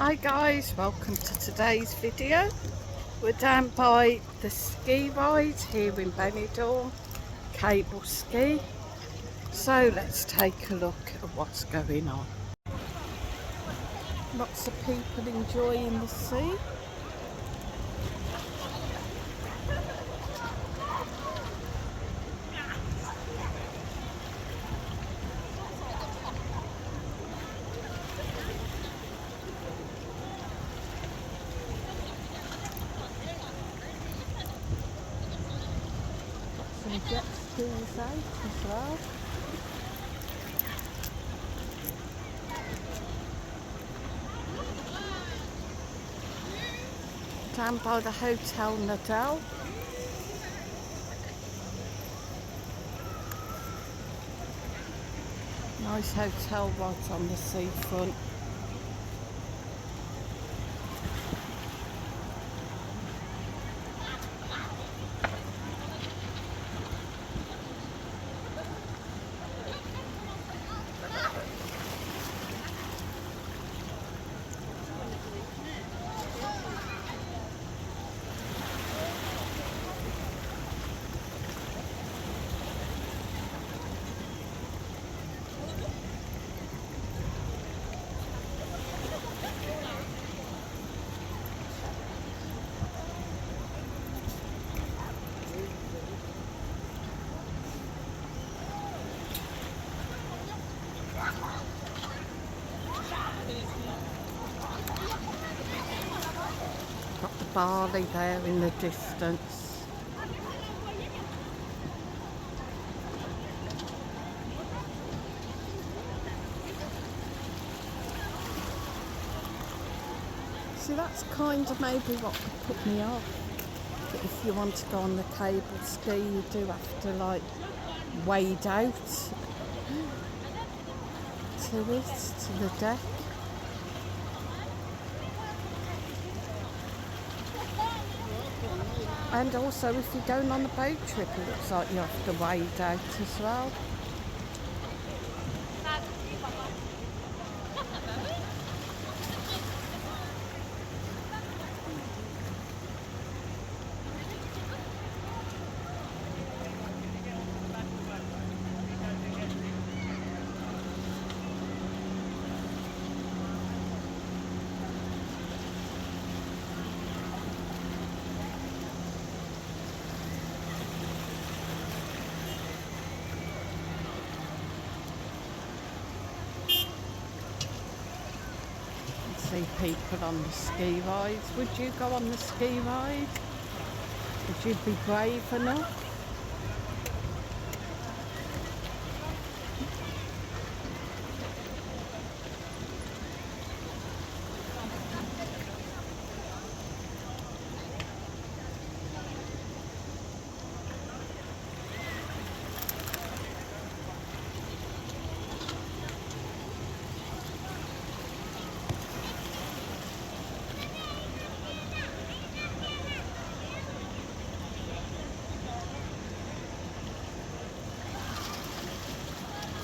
Hi guys, welcome to today's video. We're down by the ski ride here in Benidorm, cable ski. So let's take a look at what's going on. Lots of people enjoying the sea. Some jet skis out as well. Down by the Hotel Nadal. Nice hotel right on the seafront. Got the Bali there in the distance. See, that's kind of maybe what could put me off. But if you want to go on the cable ski, you do have to like wade out to the deck. And also, if you're going on a boat trip, it looks like you have to wade out as well. See people on the ski rides. Would you go on the ski ride? Would you be brave enough?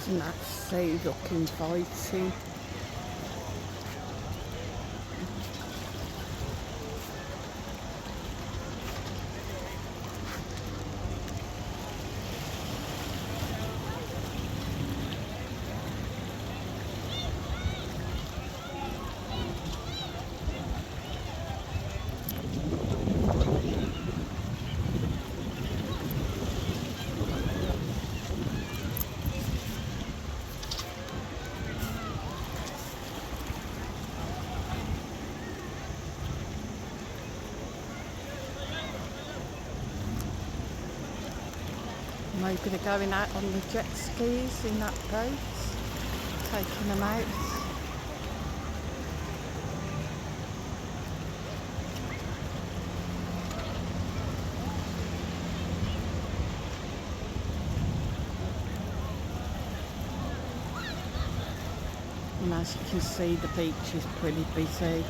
And that sea look inviting. Maybe they're going out on the jet skis in that boat, taking them out. And as you can see, the beach is pretty busy.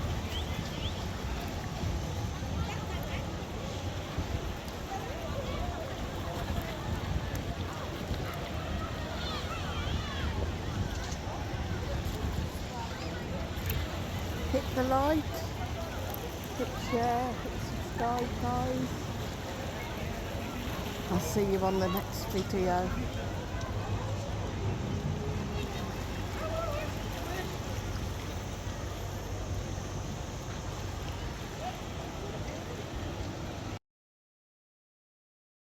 hit the like, hit share, hit subscribe guys. I'll see you on the next video.